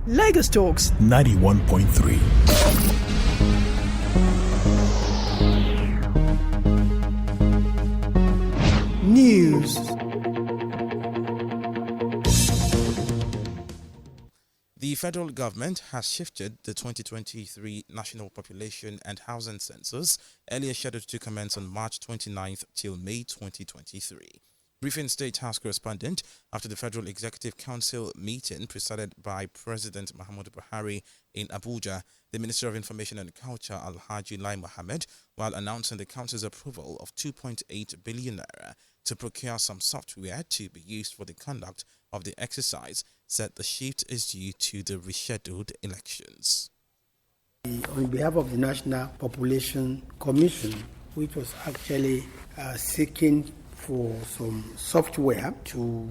Lagos Talks 91.3. News. The federal government has shifted the 2023 National Population and Housing Census, earlier scheduled to commence on March 29th till May 2023. Briefing State House correspondent after the Federal Executive Council meeting presided by President Muhammadu Buhari in Abuja, the Minister of Information and Culture Alhaji Lai Mohammed, while announcing the Council's approval of 2.8 billion naira to procure some software to be used for the conduct of the exercise, said the shift is due to the rescheduled elections. On behalf of the National Population Commission, which was actually seeking for some software to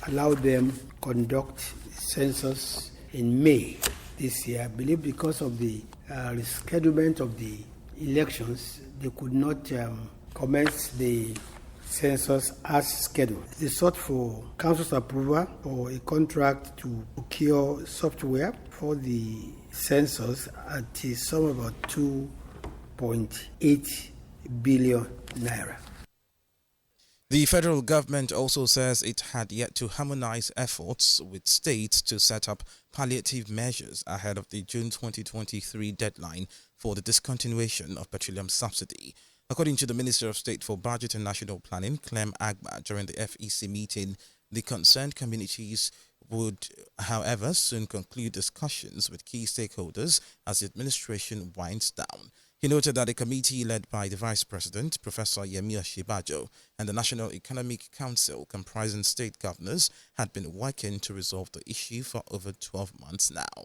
allow them conduct census in May this year, I believe because of the reschedulement of the elections, they could not commence the census as scheduled. They sought for council's approval for a contract to procure software for the census at a sum of about 2.8 billion naira. The federal government also says it had yet to harmonize efforts with states to set up palliative measures ahead of the June 2023 deadline for the discontinuation of petroleum subsidy. According to the Minister of State for Budget and National Planning, Clem Agba, during the FEC meeting, the concerned communities would, however, soon conclude discussions with key stakeholders as the administration winds down. He noted that a committee led by the Vice President, Professor Yemi Oshibajo, and the National Economic Council, comprising state governors, had been working to resolve the issue for over 12 months now.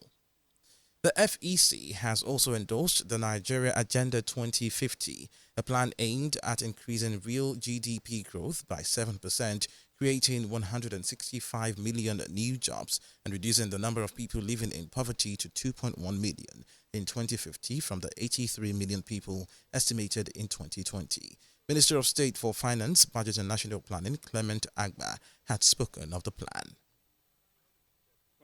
The FEC has also endorsed the Nigeria Agenda 2050, a plan aimed at increasing real GDP growth by 7%, creating 165 million new jobs and reducing the number of people living in poverty to 2.1 million in 2050 from the 83 million people estimated in 2020. Minister of State for Finance, Budget and National Planning, Clement Agba, had spoken of the plan.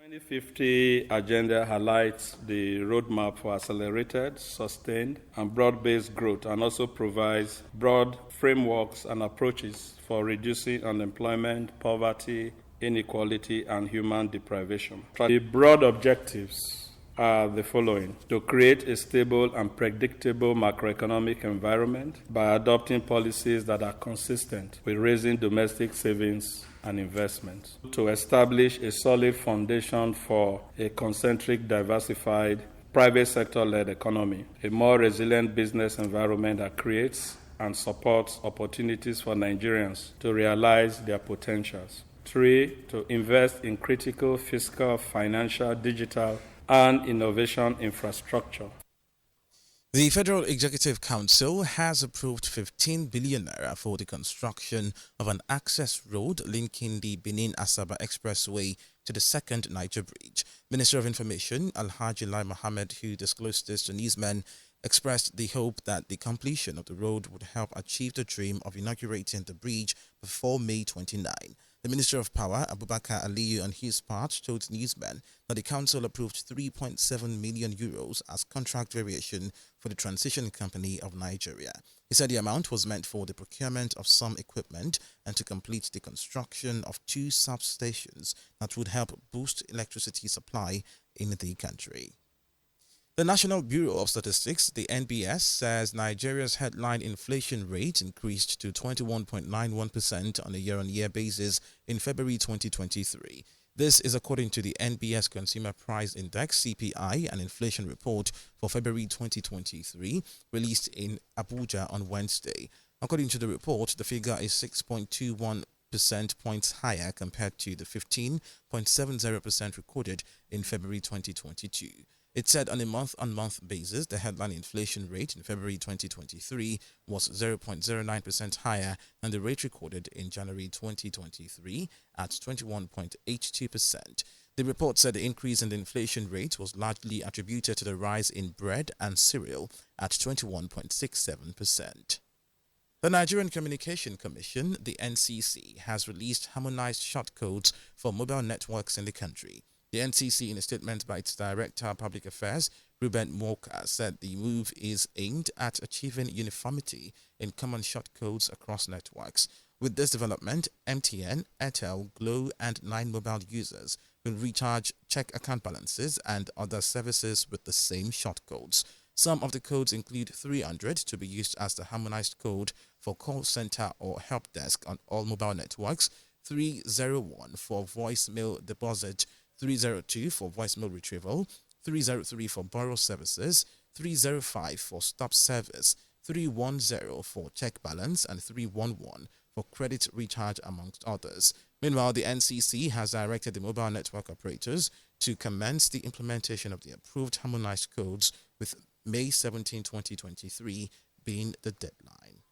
2050 agenda highlights the roadmap for accelerated, sustained, and broad-based growth, and also provides broad frameworks and approaches for reducing unemployment, poverty, inequality, and human deprivation. The broad objectives are the following: to create a stable and predictable macroeconomic environment by adopting policies that are consistent with raising domestic savings and investment, to establish a solid foundation for a concentric, diversified, private sector-led economy, a more resilient business environment that creates and supports opportunities for Nigerians to realize their potentials. 3, to invest in critical fiscal, financial, digital, and innovation infrastructure. The Federal Executive Council has approved 15 billion naira for the construction of an access road linking the Benin-Asaba Expressway to the second Niger Bridge. Minister of Information Alhaji Lai Mohammed, who disclosed this to newsmen, expressed the hope that the completion of the road would help achieve the dream of inaugurating the bridge before May 29. The Minister of Power, Abubakar Aliyu, on his part, told newsmen that the council approved 3.7 million euros as contract variation for the Transition Company of Nigeria. He said the amount was meant for the procurement of some equipment and to complete the construction of 2 substations that would help boost electricity supply in the country. The National Bureau of Statistics, the NBS, says Nigeria's headline inflation rate increased to 21.91% on a year-on-year basis in February 2023. This is according to the NBS Consumer Price Index (CPI) and inflation report for February 2023, released in Abuja on Wednesday. According to the report, the figure is 6.21 percent points higher compared to the 15.70% recorded in February 2022. It said on a month-on-month basis, the headline inflation rate in February 2023 was 0.09% higher than the rate recorded in January 2023 at 21.82%. The report said the increase in the inflation rate was largely attributed to the rise in bread and cereal at 21.67%. The Nigerian Communication Commission, the NCC, has released harmonized shortcodes for mobile networks in the country. The NCC, in a statement by its Director of Public Affairs, Ruben Moka, said the move is aimed at achieving uniformity in common shortcodes across networks. With this development, MTN, Airtel, Glo, and 9 Mobile users will recharge, check account balances, and other services with the same shortcodes. Some of the codes include 300 to be used as the harmonized code for call center or help desk on all mobile networks, 301 for voicemail deposit, 302 for voicemail retrieval, 303 for borrow services, 305 for stop service, 310 for check balance, and 311 for credit recharge, amongst others. Meanwhile, the NCC has directed the mobile network operators to commence the implementation of the approved harmonized codes, with May 17, 2023 being the deadline.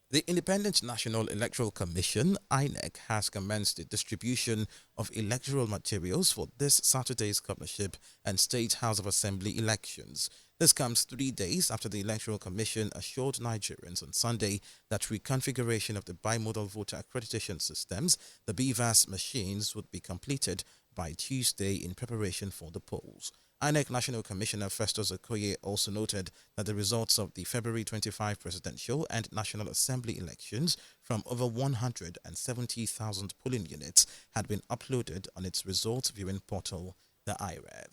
The Independent National Electoral Commission, INEC, has commenced the distribution of electoral materials for this Saturday's governorship and State House of Assembly elections. This comes 3 days after the Electoral Commission assured Nigerians on Sunday that reconfiguration of the bimodal voter accreditation systems, the BVAS machines, would be completed by Tuesday in preparation for the polls. INEC National Commissioner Festus Okoye also noted that the results of the February 25 presidential and National Assembly elections from over 170,000 polling units had been uploaded on its results viewing portal, the IREV.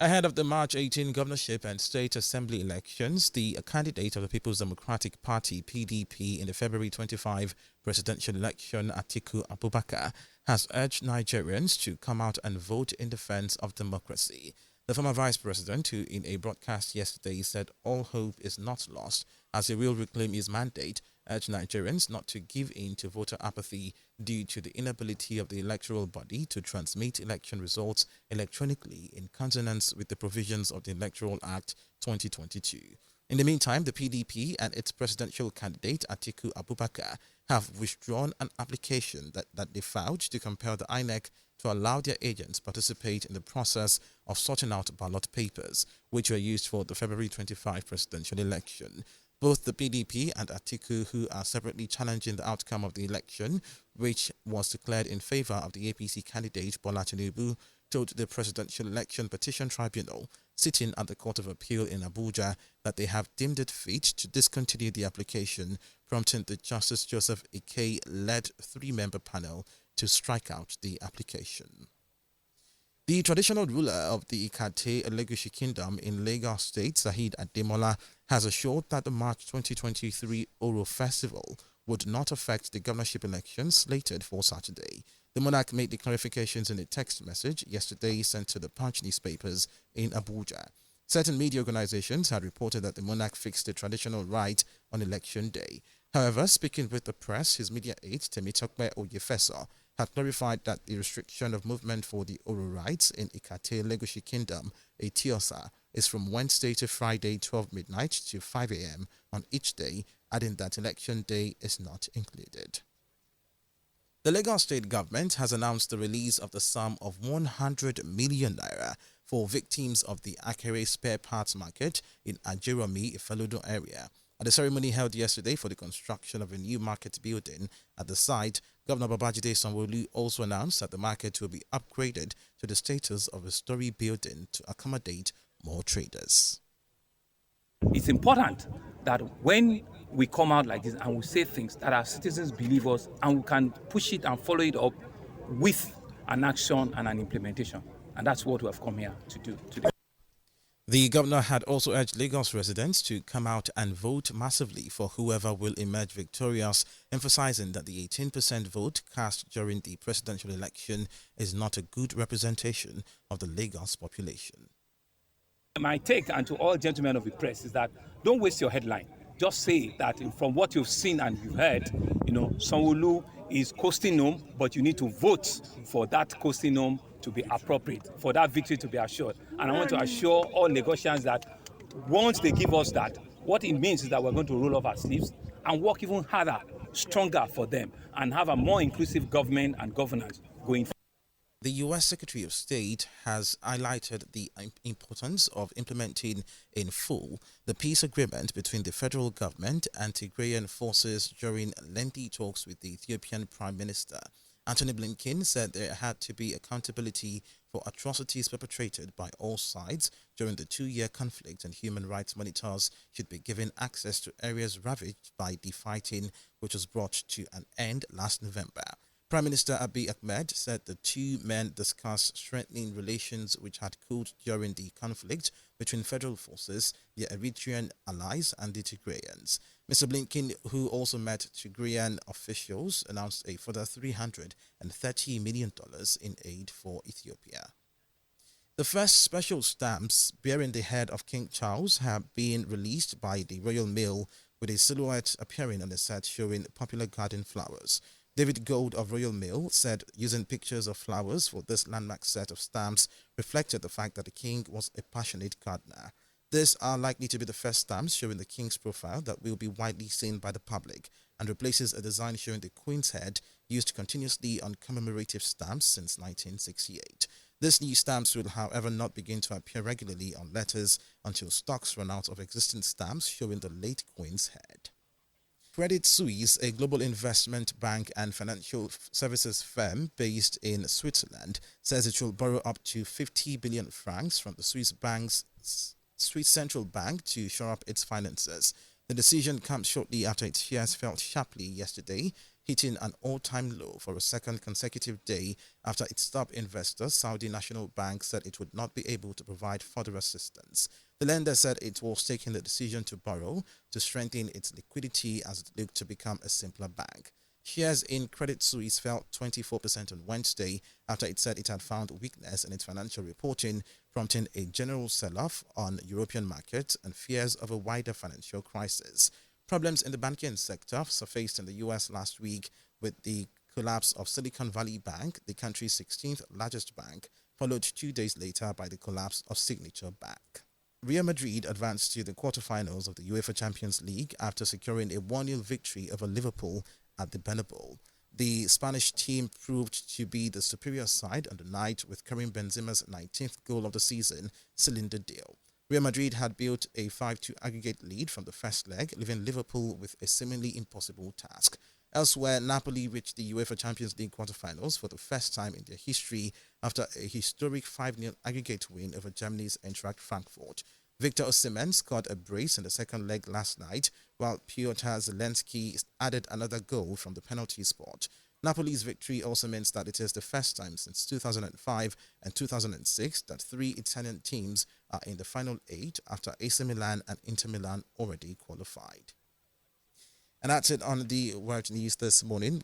Ahead of the March 18 governorship and state assembly elections, the candidate of the People's Democratic Party, PDP, in the February 25 presidential election, Atiku Abubakar, has urged Nigerians to come out and vote in defense of democracy. The former vice president, who in a broadcast yesterday said all hope is not lost as he will reclaim his mandate, urged Nigerians not to give in to voter apathy due to the inability of the electoral body to transmit election results electronically in consonance with the provisions of the Electoral Act 2022. In the meantime, the PDP and its presidential candidate, Atiku Abubakar, have withdrawn an application that they filed to compel the INEC to allow their agents participate in the process of sorting out ballot papers, which were used for the February 25 presidential election. Both the PDP and Atiku, who are separately challenging the outcome of the election, which was declared in favor of the APC candidate Bola Tinubu, told the Presidential Election Petition Tribunal, sitting at the Court of Appeal in Abuja, that they have deemed it fit to discontinue the application, prompting the Justice Joseph Ike-led 3-member panel to strike out the application. The traditional ruler of the Ikate Elegushi Kingdom in Lagos State, Saheed Ademola, has assured that the March 2023 Oro Festival would not affect the governorship elections slated for Saturday. The monarch made the clarifications in a text message yesterday sent to the Punch newspapers in Abuja. Certain media organizations had reported that the monarch fixed the traditional rite on election day. However, speaking with the press, his media aide, Temitokpe Oyefeso, had clarified that the restriction of movement for the Oro rites in Ikate Legushi Kingdom, Etiosa, is from Wednesday to Friday 12 midnight to 5 a.m. on each day, adding that election day is not included. The Lagos State government has announced the release of the sum of 100 million naira for victims of the Akere spare parts market in Ajeromi, Ifelodun area. At the ceremony held yesterday for the construction of a new market building at the site, Governor Babajide Sanwo-Olu also announced that the market will be upgraded to the status of a story building to accommodate more traders. It's important that when we come out like this and we say things that our citizens believe us, and we can push it and follow it up with an action and an implementation. And that's what we have come here to do today. The governor had also urged Lagos residents to come out and vote massively for whoever will emerge victorious, emphasizing that the 18% vote cast during the presidential election is not a good representation of the Lagos population. My take, and to all gentlemen of the press, is that don't waste your headline. Just say that from what you've seen and you've heard, Sanwo-Olu is coasting home, but you need to vote for that coasting home to be appropriate, for that victory to be assured. And I want to assure all Lagosians that once they give us that, what it means is that we're going to roll up our sleeves and work even harder, stronger for them, and have a more inclusive government and governance going forward. The U.S. Secretary of State has highlighted the importance of implementing in full the peace agreement between the federal government and Tigrayan forces during lengthy talks with the Ethiopian Prime Minister. Antony Blinken said there had to be accountability for atrocities perpetrated by all sides during the 2-year conflict, and human rights monitors should be given access to areas ravaged by the fighting, which was brought to an end last November. Prime Minister Abiy Ahmed said the two men discussed strengthening relations which had cooled during the conflict between federal forces, their Eritrean allies, and the Tigrayans. Mr. Blinken, who also met Tigrayan officials, announced a further $330 million in aid for Ethiopia. The first special stamps bearing the head of King Charles have been released by the Royal Mail, with a silhouette appearing on the set showing popular garden flowers. David Gold of Royal Mail said using pictures of flowers for this landmark set of stamps reflected the fact that the king was a passionate gardener. These are likely to be the first stamps showing the king's profile that will be widely seen by the public, and replaces a design showing the queen's head used continuously on commemorative stamps since 1968. These new stamps will, however, not begin to appear regularly on letters until stocks run out of existing stamps showing the late queen's head. Credit Suisse, a global investment bank and financial services firm based in Switzerland, says it will borrow up to 50 billion francs from the Swiss central bank to shore up its finances. The decision comes shortly after its shares fell sharply yesterday, hitting an all-time low for a second consecutive day after its top investor, Saudi National Bank, said it would not be able to provide further assistance. The lender said it was taking the decision to borrow to strengthen its liquidity as it looked to become a simpler bank. Shares in Credit Suisse fell 24% on Wednesday after it said it had found weakness in its financial reporting, prompting a general sell-off on European markets and fears of a wider financial crisis. Problems in the banking sector surfaced in the U.S. last week with the collapse of Silicon Valley Bank, the country's 16th largest bank, followed 2 days later by the collapse of Signature Bank. Real Madrid advanced to the quarterfinals of the UEFA Champions League after securing a 1-0 victory over Liverpool at the Bernabeu. The Spanish team proved to be the superior side on the night, with Karim Benzema's 19th goal of the season sealing the deal. Real Madrid had built a 5-2 aggregate lead from the first leg, leaving Liverpool with a seemingly impossible task. Elsewhere, Napoli reached the UEFA Champions League quarterfinals for the first time in their history after a historic 5-0 aggregate win over Germany's Eintracht Frankfurt. Victor Osimhen scored a brace in the second leg last night, while Piotr Zelensky added another goal from the penalty spot. Napoli's victory also means that it is the first time since 2005 and 2006 that 3 Italian teams are in the final 8 after AC Milan and Inter Milan already qualified. And that's it on the World News this morning.